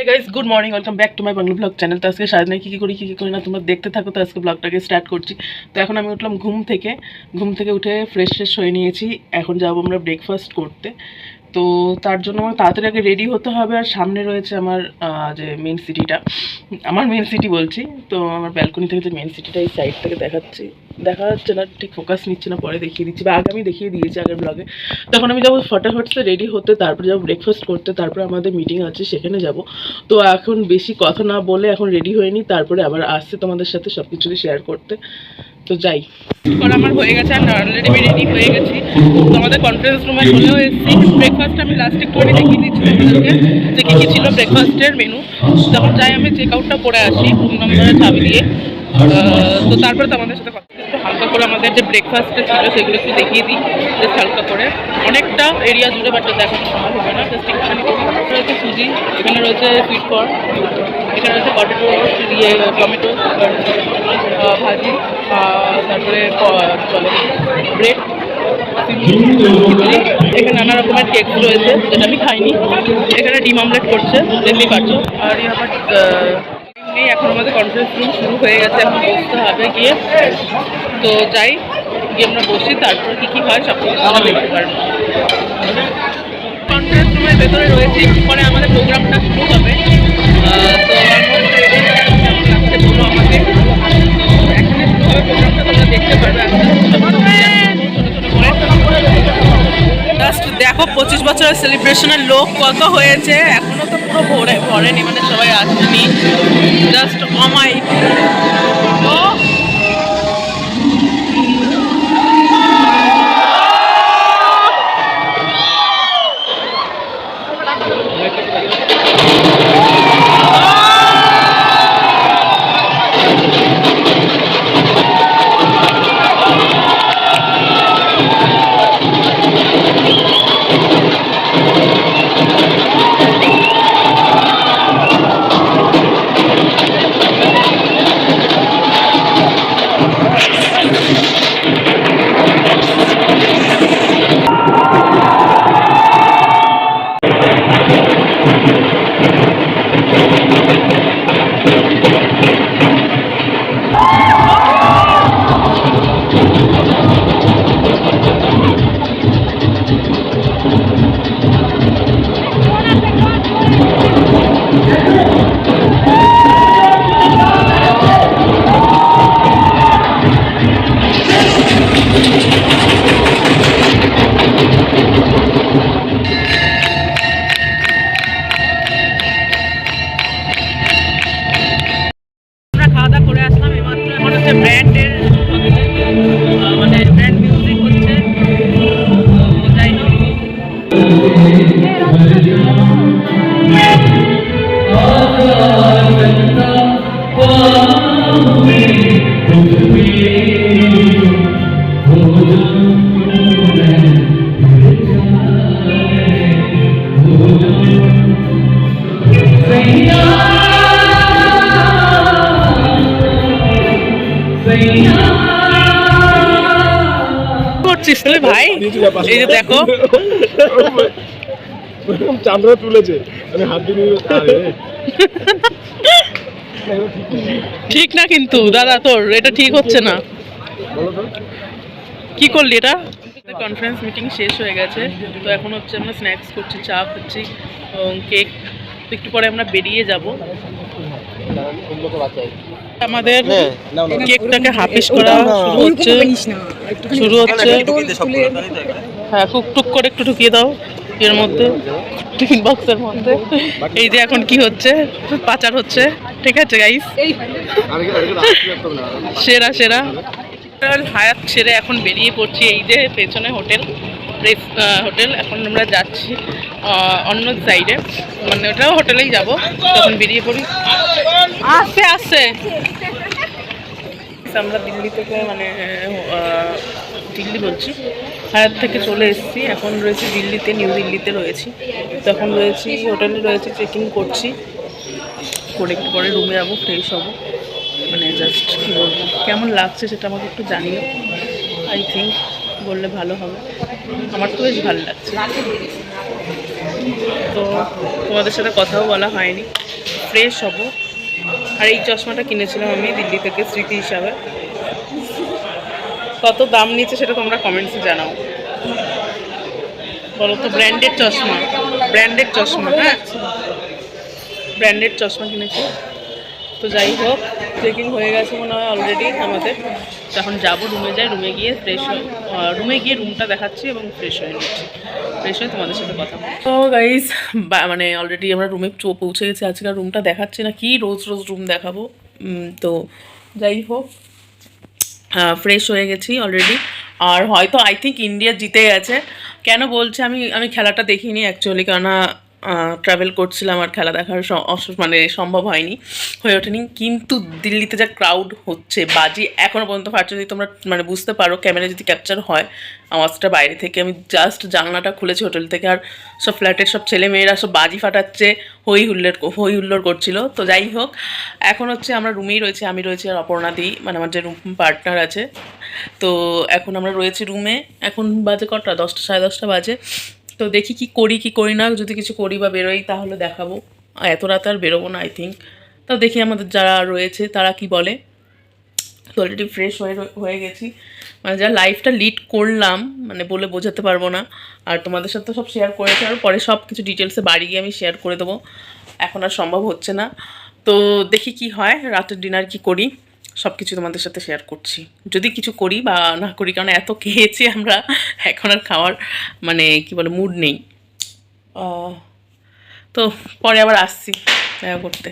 Guys good morning welcome back to my Bangla blog channel. তো আজকে সারাদিনে কী করি না তোমরা দেখতে থাকো। তো আজকে ব্লগটাকে স্টার্ট করছি। তো এখন আমি উঠলাম ঘুম থেকে উঠে ফ্রেশ হয়ে নিয়েছি। এখন যাবো আমরা ব্রেকফাস্ট করতে। তো তার জন্য আমার তাড়াতাড়ি আগে রেডি হতে হবে। আর সামনে রয়েছে আমার যে মেন সিটিটা, আমার মেন সিটি বলছি। তো আমার ব্যালকনি থেকে যে মেন সিটিটা এই সাইড থেকে দেখা যাচ্ছে না, ঠিক ফোকাস নিচ্ছে না, পরে দেখিয়ে দিচ্ছি বা আগে আমি দেখিয়ে দিয়েছি আগের ব্লগে। তখন আমি যাবো ফটাফটসে রেডি হতে, তারপরে যাবো ব্রেকফাস্ট করতে, তারপরে আমাদের মিটিং আছে সেখানে যাব। তো এখন বেশি কথা না বলে এখন রেডি হয়ে নিই, তারপরে আবার আসছে তোমাদের সাথে সব কিছুই শেয়ার করতে। তো যাই, করা আমার হয়ে গেছে আর অলরেডি আমি রেডি হয়ে গেছি। তো আমাদের কনফারেন্স রুমে চলেও এসেছি। ব্রেকফাস্ট আমি লাস্টে একটু দেখিয়ে দিচ্ছি তোমাদেরকে যে কী কী ছিল ব্রেকফাস্টের মেনু। তখন যাই আমি চেক আউটটা করে আসি রুম নম্বরের চাবি দিয়ে। তো তারপরে তো আমাদের সাথে একটু হালকা করে আমাদের যে ব্রেকফাস্টটা ছিল সেগুলো একটু দেখিয়ে দিই জাস্ট হালকা করে, অনেকটা এরিয়া জুড়ে, বাট দেখানো সম্ভব হবে না। জাস্ট একটুখানি রয়েছে সুজি, এখানে রয়েছে সুইট কর্ন, এখানে রয়েছে পটেটো টমেটো ভাজি, তারপরে ব্রেড, এখানে নানা রকমের কেক রয়েছে যেটা আমি খাইনি। এখানে ডিম অমলেট করছে দেখতেই পাচ্ছ। আর আবার নেই, এখন আমাদের কনফারেন্স রুম শুরু হয়ে গেছে, এখন বসতে হবে গিয়ে। তো যাই, গিয়ে আমরা বসি, তারপর কী হয় সব কিছু আমরা দেখতে পারবো। কনফারেন্স রুমের ভেতরে রয়েছে, একটু পরে আমাদের প্রোগ্রামটা শুরু হবে। তো আমাকে এখানে শুরু হবে প্রোগ্রামটা, তোমরা দেখতে পারবে। জাস্ট দেখো 25 বছরের সেলিব্রেশনের লোক কত হয়েছে, এখনো তো পুরো ভরেনি, মানে সবাই আসেনি, জাস্ট অমাইক। ব্র্যান্ডের মানে ব্র্যান্ড মিউজিক হচ্ছে। যাই হোক, ভাই এই যে দেখো চামড়া তুলেছে, আমি হাত দিয়ে ঠিক না কিন্তু দাদা, তোর এটা ঠিক হচ্ছে না। কি করলি এটা? কনফারেন্স মিটিং শেষ হয়ে গেছে। তো এখন হচ্ছে আমরা স্ন্যাক্স করছি, চা খাচ্ছি, কেক। একটু পরে আমরা বেরিয়ে যাব। আমাদের কেকটাকে হাফিস করা শুরু হচ্ছে। হ্যাঁ, টুক করে একটু ঢুকিয়ে দাও এর মধ্যে, টিফিন বক্সের মধ্যে। এই যে এখন কি হচ্ছে, পাচার হচ্ছে। ঠিক আছে গাইস, সেরা হায়াত ছেড়ে এখন বেরিয়ে পড়ছি। এই যে পেছনে হোটেল, এখন আমরা যাচ্ছি অন্য সাইডে, মানে ওটাও হোটেলেই যাব। তখন বেরিয়ে পড়ি, আসছে আমরা দিল্লি থেকে, মানে দিল্লি বলছি, হায়াত থেকে চলে এসেছি। এখন রয়েছি দিল্লিতে, নিউ দিল্লিতে রয়েছি। তখন রয়েছি হোটেলে, রয়েছি চেক ইন করছি, করে একটু পরে রুমে যাবো, ফ্রেশ হবো। মানে জাস্ট কী বলবো, কেমন লাগছে সেটা আমাকে একটু জানিও। আই থিঙ্ক বললে ভালো হবে, আমার তো বেশ ভালো লাগছে। তো তোমাদের সাথে কথাও বলা হয়নি, ফ্রেশ হব। আর এই চশমাটা কিনেছিলাম আমি দিল্লি থেকে স্মৃতি হিসাবে। কত দাম নিচ্ছে সেটা তোমরা কমেন্টসে জানাও বলো তো। ব্র্যান্ডেড চশমা, ব্র্যান্ডেড চশমা, হ্যাঁ ব্র্যান্ডেড চশমা কিনেছি। তো যাই হোক, চেকিং হয়ে গেছে মনে হয় অলরেডি আমাদের। তখন যাবো রুমে, যাই রুমে গিয়ে ফ্রেশ হই, রুমে গিয়ে রুমটা দেখাচ্ছি এবং ফ্রেশ হয়ে নিচ্ছি। ফ্রেশ হয়ে তোমাদের সাথে কথা বলবো। তো গাইজ মানে অলরেডি আমরা রুমে পৌঁছে গেছি। আজকে আর রুমটা দেখাচ্ছি না, কি রোজ রোজ রুম দেখাবো। তো যাই হোক, ফ্রেশ হয়ে গেছি অলরেডি। আর হয়তো আই থিঙ্ক ইন্ডিয়া জিতে গেছে। কেন বলছি, আমি খেলাটা দেখিনি অ্যাকচুয়ালি, কেননা ট্রাভেল করছিলাম আর খেলা দেখার মানে সম্ভব হয়নি, হয়ে ওঠেনি। কিন্তু দিল্লিতে যা ক্রাউড হচ্ছে, বাজি এখনও পর্যন্ত ফাটছে। যদি তোমরা মানে বুঝতে পারো, ক্যামেরা যদি ক্যাপচার হয় আওয়াজটা বাইরে থেকে, আমি জাস্ট জানলাটা খুলেছি হোটেল থেকে, আর সব ফ্ল্যাটের সব ছেলে মেয়েরা সব বাজি ফাটাচ্ছে, হই হুল্লোড় করছিল। তো যাই হোক, এখন হচ্ছে আমরা রুমেই রয়েছি, আমি রয়েছি আর অপর্ণাদি, মানে আমার যে রুম পার্টনার আছে। তো এখন আমরা রয়েছি রুমে। এখন বাজে কটা, 10টা 10:30 বাজে। তো দেখি কি করি না, যদি কিছু করি বা বেরোই তাহলে দেখাবো। এত রাত আর বেরোবো না আই থিঙ্ক। তো দেখি আমাদের যারা রয়েছে তারা কি বলে। তো অলরেডি ফ্রেশ হয়ে গেছি, মানে যা লাইফটা লিড করলাম মানে বলে বোঝাতে পারবো না। আর তোমাদের সাথে সব শেয়ার করেছি, আর পরে সব কিছু ডিটেলসে বাড়ি গিয়ে আমি শেয়ার করে দেবো। এখন আর সম্ভব হচ্ছে না। তো দেখি কি হয়, রাতের ডিনার কি করি সব কিছু তোমাদের সাথে শেয়ার করছি, যদি কিছু করি বা না করি, কারণ এত খেয়েছি আমরা, এখন আর খাওয়ার মানে কি বলে মুড নেই। তো পরে আবার আসছি দেখা করতে।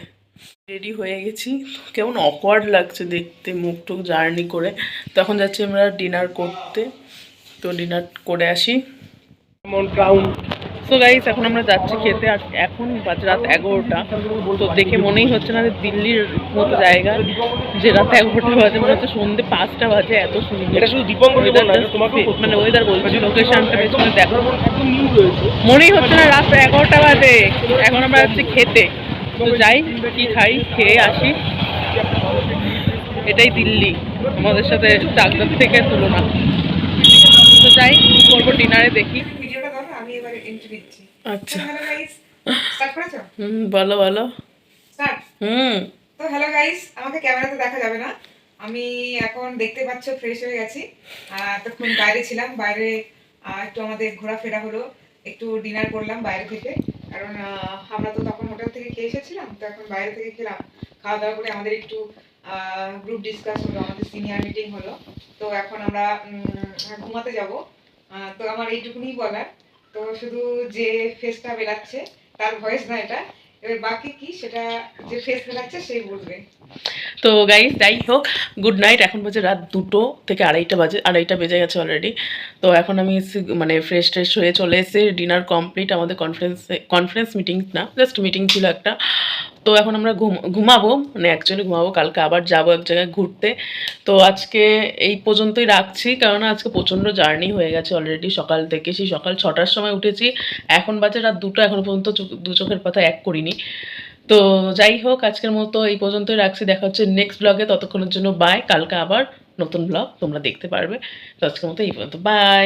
রেডি হয়ে গেছি, কেমন অকওয়ার্ড লাগছে দেখতে মুখ টুক জার্নি করে। তখন যাচ্ছি আমরা ডিনার করতে, তো ডিনার করে আসি। সো গাইস, এখন আমরা যাচ্ছি খেতে। আর এখন বাজে রাত 11টা। তো দেখে মনেই হচ্ছে না যে দিল্লির মতো জায়গা যে রাত 11টা বাজে, মনে হচ্ছে সন্ধ্যে 5টা বাজে। এত সুন্দর, এটা শুধু দীপঙ্কর মানে ওয়েদার বলছি, লোকেশনটা পেছনে দেখো, মনেই হচ্ছে না রাত 11টা বাজে। এখন আমরা যাচ্ছি খেতে। তো যাই, কি খাই, খেয়ে আসি। এটাই দিল্লি, আমাদের সাথে চাকদার থেকে তুলনা। তো যাই, কি করবো ডিনারে দেখি। ভিডিওটা করো, আমি এবারে এন্ট্রি দিচ্ছি। আচ্ছা, হ্যালো গাইস, স্টার্ট করেছো? বলো বলো। স্টার্ট। তো হ্যালো গাইস, আমাকে ক্যামেরাতে দেখা যাবে না। আমি এখন দেখতে পাচ্ছ ফ্রেশ হয়ে গেছি। তখন বাইরে ছিলাম, বাইরে একটু আমাদের ঘোরাফেরা হলো, একটু ডিনার করলাম বাইরে থেকে। কারণ আমরা তো তখন হোটেল থেকে খেয়ে এসেছিলাম, তো এখন বাইরে থেকে খেলাম। খাওয়া দাওয়া করে আমাদের একটু গ্রুপ ডিসকাস হলো, আমাদের সিনিয়র মিটিং হলো। তো এখন আমরা ঘুমাতে যাব। তো আমার এইটুকুনি বলার। তো শুধু যে ফেসটা বেরাচ্ছে তার ভয়েস না এটা, এবার বাকি কি সেটা যে ফেস বেরাচ্ছে সেই বলবে। তো গাইস যাই হোক, গুড নাইট। এখন বাজে রাত 2টো থেকে 2:30 বাজে, 2:30 বেজে গেছে অলরেডি। তো এখন আমি মানে ফ্রেশ ট্রেশ হয়ে চলে এসে, ডিনার কমপ্লিট। আমাদের কনফারেন্স মিটিং না, জাস্ট মিটিং ছিল একটা। তো এখন আমরা ঘুমাবো, মানে অ্যাকচুয়ালি ঘুমাবো, কালকে আবার যাবো এক জায়গায় ঘুরতে। তো আজকে এই পর্যন্তই রাখছি, কারণ আজকে প্রচণ্ড জার্নি হয়ে গেছে অলরেডি। সকাল থেকে, সেই সকাল 6টার সময় উঠেছি, এখন বাজে রাত 2টো, এখনও পর্যন্ত দু চোখের পাতা এক করিনি। তো যাই হোক, আজকের মতো এই পর্যন্তই রাখছি। দেখা হচ্ছে নেক্সট ব্লগে, ততক্ষণের জন্য বাই। কালকে আবার নতুন ব্লগ তোমরা দেখতে পারবে। তো আজকের মতো এই পর্যন্ত, বাই।